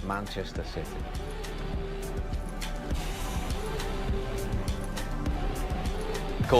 Manchester City.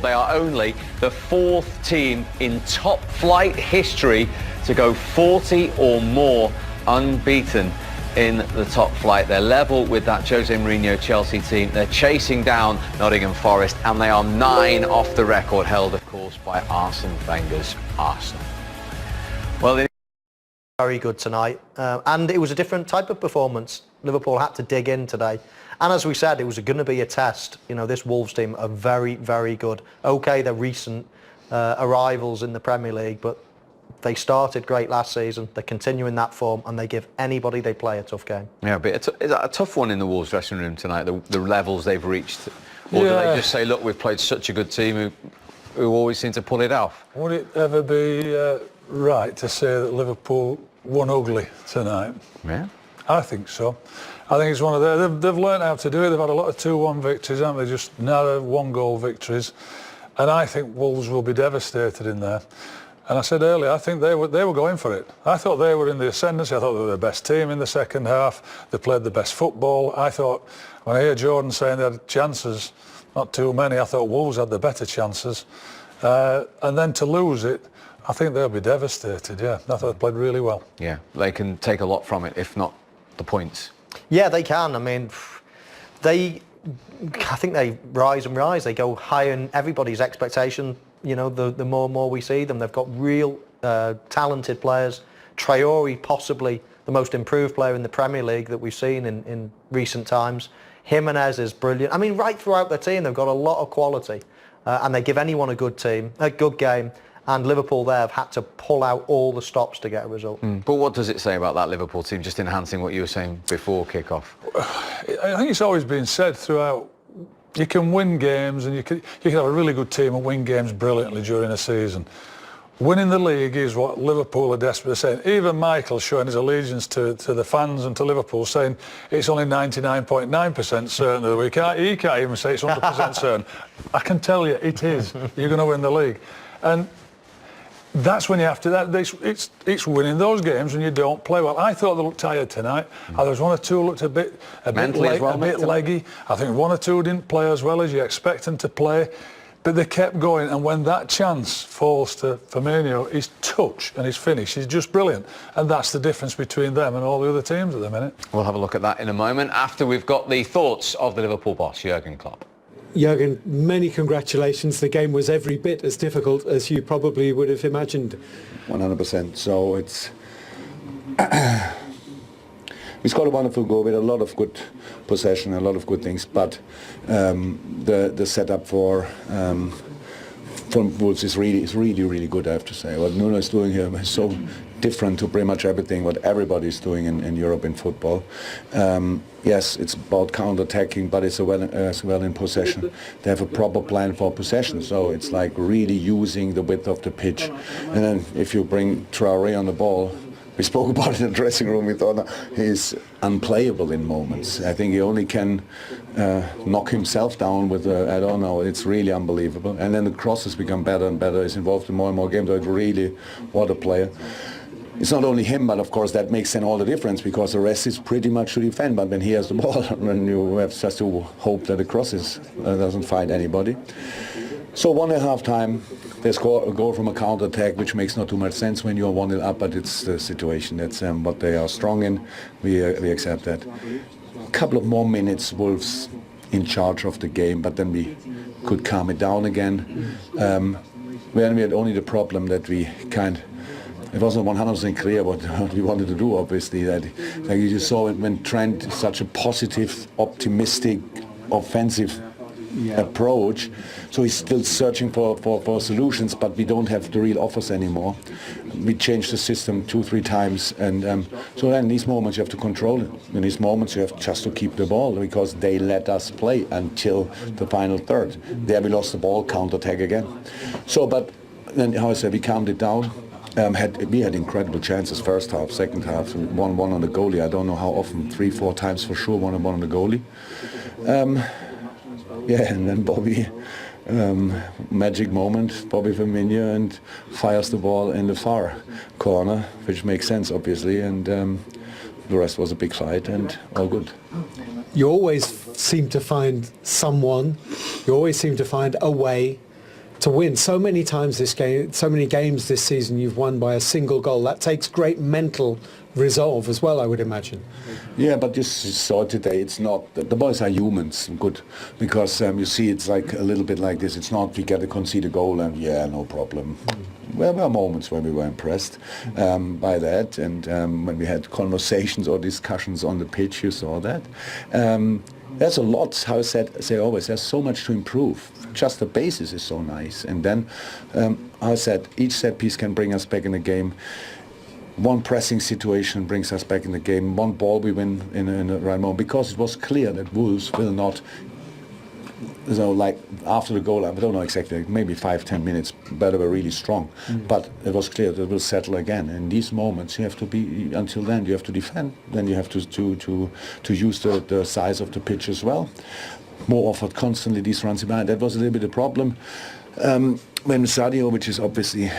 They are only the 4th team in top flight history to go 40 or more unbeaten in the top flight. They're level with that Jose Mourinho Chelsea team. They're chasing down Nottingham Forest, and they are 9 off the record, held of course by Arsene Wenger's Arsenal. Well, very good tonight, and it was a different type of performance. Liverpool had to dig in today, and as we said, it was going to be a test. You know, this Wolves team are very, very good. Okay, they're recent arrivals in the Premier League, but they started great last season. They're continuing that form, and they give anybody they play a tough game. Yeah, but it's a tough one in the Wolves dressing room tonight, the levels they've reached. Or do they just say, look, we've played such a good team who always seem to pull it off? Would it ever be right to say that Liverpool won ugly tonight? Yeah. I think so. I think it's one of their... They've learned how to do it. They've had a lot of 2-1 victories, haven't they? Just narrow 1-goal victories. And I think Wolves will be devastated in there. And I said earlier, I think they were going for it. I thought they were in the ascendancy. I thought they were the best team in the second half. They played the best football. I thought, when I hear Jordan saying they had chances, not too many, I thought Wolves had the better chances. And then to lose it, I think they'll be devastated, yeah. I thought they played really well. Yeah, they can take a lot from it, if not the points. Yeah, they can. I mean, I think they rise and rise. They go higher in everybody's expectation. You know, the more and more we see them, they've got real talented players. Traore, possibly the most improved player in the Premier League that we've seen in recent times. Jimenez is brilliant. I mean, right throughout their team, they've got a lot of quality, and they give anyone a good game. And Liverpool there have had to pull out all the stops to get a result. But what does it say about that Liverpool team, just enhancing what you were saying before kick-off? I think it's always been said throughout, you can win games and you can have a really good team and win games brilliantly during a season. Winning the league is what Liverpool are desperately saying. Even Michael showing his allegiance to the fans and to Liverpool, saying it's only 99.9% certain that he can't even say it's 100% certain. I can tell you it is. You're going to win the league. And that's when you have to, it's winning those games when you don't play well. I thought they looked tired tonight. There was 1 or 2 looked a bit leggy. I think 1 or 2 didn't play as well as you expect them to play. But they kept going, and when that chance falls to Firmino, his touch and his finish is just brilliant. And that's the difference between them and all the other teams at the minute. We'll have a look at that in a moment after we've got the thoughts of the Liverpool boss, Jurgen Klopp. Jurgen, many congratulations. The game was every bit as difficult as you probably would have imagined. 100%. So it's... we scored a wonderful goal with a lot of good possession, a lot of good things, but the setup for Wolves is really good, I have to say. What Nuno is doing here is so different to pretty much everything what everybody is doing in Europe in football. Yes, it's about counter-attacking, but it's as well in possession. They have a proper plan for possession, so it's like really using the width of the pitch. And then if you bring Traore on the ball, we spoke about it in the dressing room, we thought he's unplayable in moments. I think he only can knock himself down with, I don't know, it's really unbelievable. And then the crosses become better and better. He's involved in more and more games, so it's really, what a player. It's not only him, but of course that makes then all the difference, because the rest is pretty much to defend, but when he has the ball, then you have just to hope that the crosses doesn't find anybody. So 1.5 time, they score a goal from a counter-attack, which makes not too much sense when you're 1-0 up, but it's the situation. That's what they are strong in. We accept that. A couple of more minutes, Wolves in charge of the game, but then we could calm it down again. We had only the problem that it wasn't 100% clear what we wanted to do, obviously. Like you just saw it when Trent, such a positive, optimistic, offensive approach. So he's still searching for solutions, but we don't have the real offers anymore. We changed the system 2-3 times, and so then in these moments you have to control it. In these moments you have just to keep the ball, because they let us play until the final third. There we lost the ball, counter-attack again. So, but then, how I say, we calmed it down. We had incredible chances first half, second half, 1-1 on the goalie. I don't know how often, 3-4 times for sure, 1-1 on the goalie. And then Bobby, magic moment, Bobby Firmino, and fires the ball in the far corner, which makes sense obviously, and the rest was a big fight and all good. You always seem to find someone, you always seem to find a way to win. So many times this game, so many games this season you've won by a single goal. That takes great mental resolve as well, I would imagine. Yeah, but you saw today, it's not, the boys are humans, good, because you see it's like a little bit like this. It's not we get to concede a goal and yeah, no problem. Well, there were moments when we were impressed by that, and when we had conversations or discussions on the pitch, you saw that. There's a lot, how I say always, there's so much to improve. Just the basis is so nice. And then, I said, each set piece can bring us back in the game. One pressing situation brings us back in the game. One ball we win in the right moment. Because it was clear that Wolves will not, like after the goal, I don't know exactly, maybe 5-10 minutes, but they were really strong. But it was clear that it will settle again. In these moments, you have to be, until then, you have to defend. Then you have to use the size of the pitch as well. More offered constantly these runs behind. That was a little bit a problem. When Sadio, which is obviously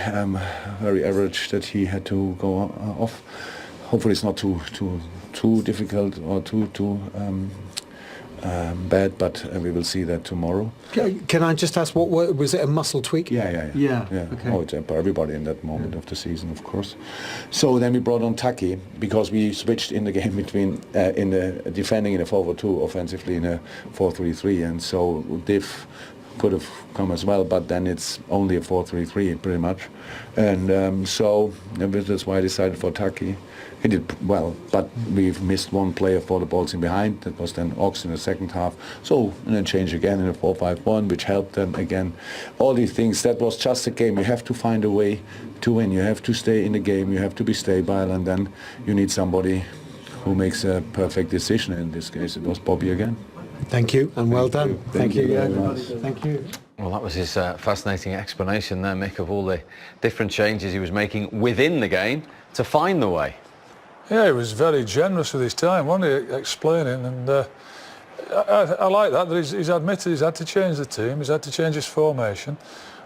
very average, that he had to go off. Hopefully it's not too difficult or too bad, but we will see that tomorrow. Can I just ask, what was it, a muscle tweak? Yeah. Okay. Oh, it's for everybody in that moment of the season, of course. So then we brought on Taki because we switched in the game between in the defending in a 4-4-2, offensively in a 4-3-3, and so Div could have come as well, but then it's only a 4-3-3 pretty much, and so that's why I decided for Taki. He did well, but we've missed one player for the balls in behind. That was then Ox in the second half. So, and then change again in a 4-5-1, which helped them again. All these things, that was just a game. You have to find a way to win. You have to stay in the game. You have to be stable, and then you need somebody who makes a perfect decision. In this case, it was Bobby again. Thank you, and well done. Thank you. Thank you. Well, that was his fascinating explanation there, Mick, of all the different changes he was making within the game to find the way. Yeah, he was very generous with his time, wasn't he, explaining, and I like that he's admitted he's had to change the team, he's had to change his formation.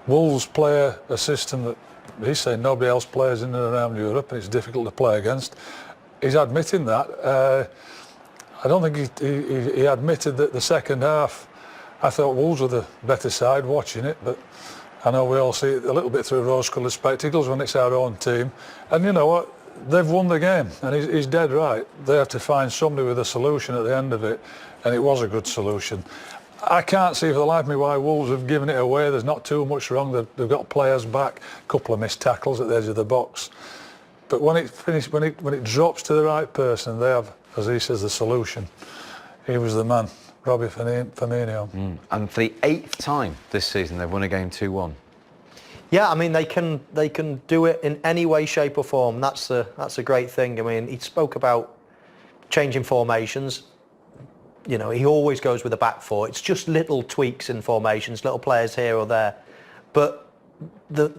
Wolves play a system that he's saying nobody else plays in and around Europe, and it's difficult to play against. He's admitting that. I don't think he admitted that the second half, I thought Wolves were the better side watching it, but I know we all see it a little bit through rose-coloured spectacles when it's our own team. And you know what? They've won the game, and he's dead right. They have to find somebody with a solution at the end of it, and it was a good solution. I can't see for the life of me why Wolves have given it away. There's not too much wrong. They've got players back, a couple of missed tackles at the edge of the box. But when it drops to the right person, they have, as he says, the solution. He was the man, Robbie Firmino. And for the 8th time this season, they've won a game 2-1. Yeah, I mean they can do it in any way, shape or form. That's a great thing. I mean, he spoke about changing formations. You know, he always goes with a back four. It's just little tweaks in formations, little players here or there. But the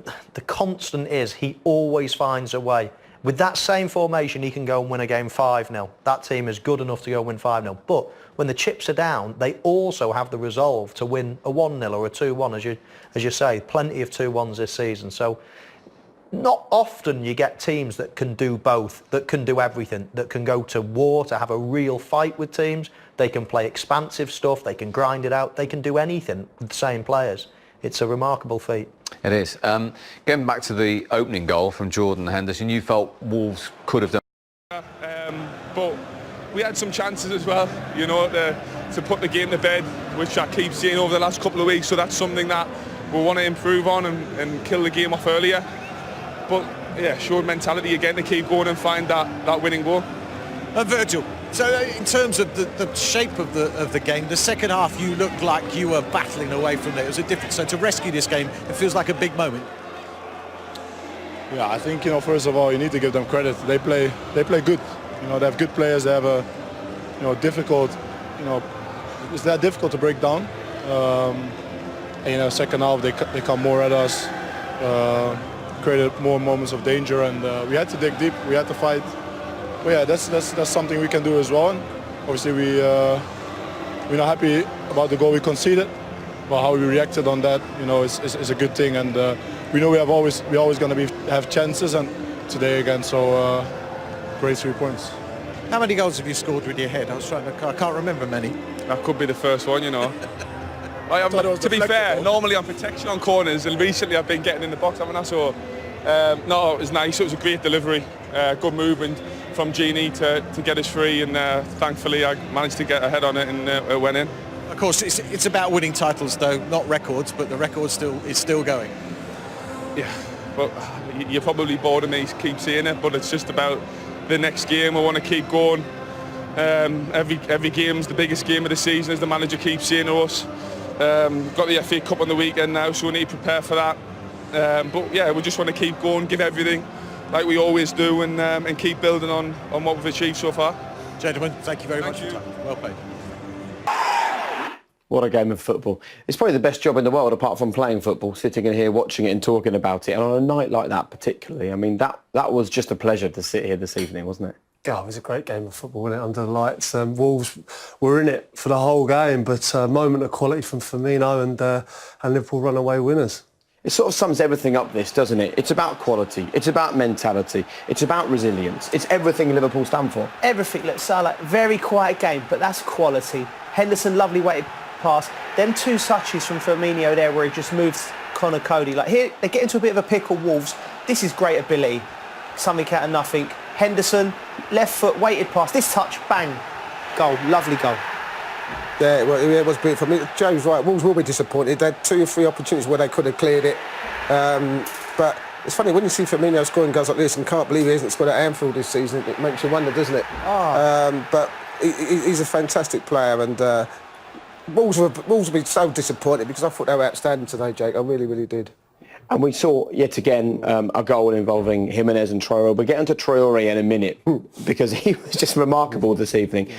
constant is he always finds a way. With that same formation, he can go and win a game 5-0. That team is good enough to go and win 5-0. But when the chips are down, they also have the resolve to win a 1-0 or a 2-1, as you say. Plenty of 2-1s this season. So not often you get teams that can do both, that can do everything, that can go to war, to have a real fight with teams. They can play expansive stuff, they can grind it out, they can do anything with the same players. It's a remarkable feat. It is. Going back to the opening goal from Jordan Henderson, you felt Wolves could have done. But we had some chances as well, you know, to put the game to bed, which I keep seeing over the last couple of weeks. So that's something that we want to improve on and kill the game off earlier. But yeah, showed mentality again to keep going and find that winning goal. Virgil, so in terms of the shape of the game, the second half you looked like you were battling away from it. It was a different. So to rescue this game, it feels like a big moment. Yeah, I think, you know, first of all, you need to give them credit. They play good. You know, they have good players. They have a, you know, difficult, you know, it's that difficult to break down. And, you know, second half they come more at us, created more moments of danger, and we had to dig deep. We had to fight. But yeah, that's something we can do as well. Obviously, we're not happy about the goal we conceded, but how we reacted on that, you know, is a good thing. And we know we're always going to have chances, and today again, so great 3 points. How many goals have you scored with your head? I can't remember many. That could be the first one, you know. To be fair, normally I'm protection on corners, and recently I've been getting in the box, haven't I? So, no, it was nice. It was a great delivery, good movement from Gini to get us free, and thankfully I managed to get a head on it, and it went in. Of course, it's about winning titles, though, not records, but the record is still going. Yeah, but you're probably bored of me keep saying it, but it's just about the next game. I want to keep going. Every game's the biggest game of the season, as the manager keeps saying to us. Got the FA Cup on the weekend now, so we need to prepare for that. But yeah, we just want to keep going, give everything like we always do, and keep building on what we've achieved so far. Gentlemen, thank you very much for your time. Well played. What a game of football. It's probably the best job in the world apart from playing football, sitting in here watching it and talking about it. And on a night like that particularly, I mean, that was just a pleasure to sit here this evening, wasn't it? Yeah, it was a great game of football, wasn't it, under the lights. Wolves were in it for the whole game, but a moment of quality from Firmino and Liverpool run away winners. It sort of sums everything up, this, doesn't it? It's about quality, it's about mentality, it's about resilience. It's everything Liverpool stand for. Everything. Look, Salah, very quiet game, but that's quality. Henderson, lovely weighted pass. Them two touches from Firmino there where he just moves Connor Cody. Like here, they get into a bit of a pickle, Wolves. This is great ability. Something out of nothing. Henderson, left foot, weighted pass. This touch, bang. Goal. Lovely goal. Yeah, it was brilliant for me. Joe's right. Wolves will be disappointed. They had 2 or 3 opportunities where they could have cleared it. But it's funny, when you see Firmino scoring goals like this and can't believe he hasn't scored at Anfield this season, it makes you wonder, doesn't it? Oh. But he's a fantastic player, and Wolves will be so disappointed because I thought they were outstanding today, Jake. I really, really did. And we saw, yet again, a goal involving Jimenez and Traore. We'll get into Traore in a minute because he was just remarkable this evening.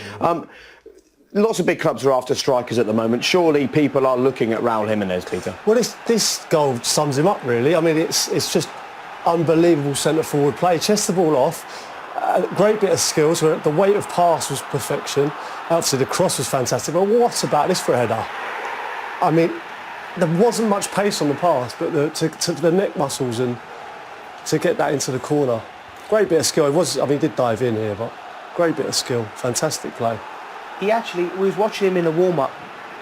Lots of big clubs are after strikers at the moment. Surely people are looking at Raul Jimenez, Peter. Well, this goal sums him up, really. I mean, it's just unbelievable centre-forward play. Chest the ball off. A great bit of skills. Where the weight of pass was perfection. Obviously, the cross was fantastic. But what about this for a header? I mean, there wasn't much pace on the pass, but to the neck muscles and to get that into the corner. Great bit of skill. He did dive in here, but great bit of skill. Fantastic play. We was watching him in the warm-up,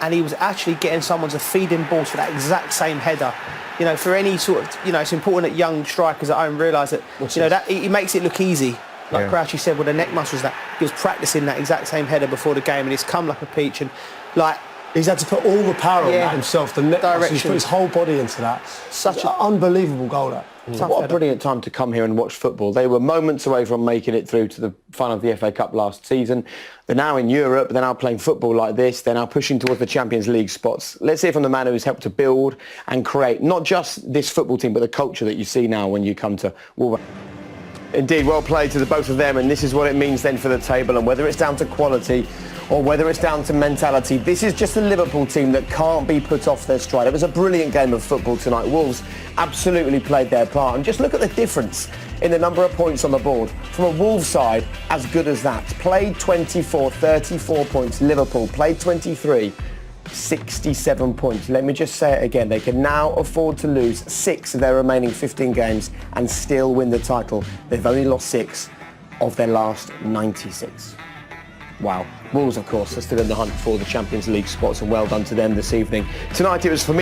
and he was actually getting someone to feed him balls for that exact same header. You know, for any sort of, it's important that young strikers at home realise that, that he makes it look easy. Like Crouchy said, with the neck muscles, that he was practising that exact same header before the game, and it's come like a peach. And like he's had to put all the power on that himself. The neck muscles, he's put his whole body into that. Such an unbelievable goal. That. What a brilliant time to come here and watch football. They were moments away from making it through to the final of the FA Cup last season. They're now in Europe. They're now playing football like this. They're now pushing towards the Champions League spots. Let's hear from the man who has helped to build and create not just this football team, but the culture that you see now when you come to Wolverhampton. Indeed, well played to the both of them, and this is what it means then for the table, and whether it's down to quality or whether it's down to mentality, this is just a Liverpool team that can't be put off their stride. It was a brilliant game of football tonight. Wolves absolutely played their part, and just look at the difference in the number of points on the board. From a Wolves side, as good as that. Played 24, 34 points. Liverpool played 23. 67 points. Let me just say it again. They can now afford to lose 6 of their remaining 15 games and still win the title. They've only lost 6 of their last 96. Wow. Wolves, of course, are still in the hunt for the Champions League spots, and well done to them this evening. Tonight it was for me.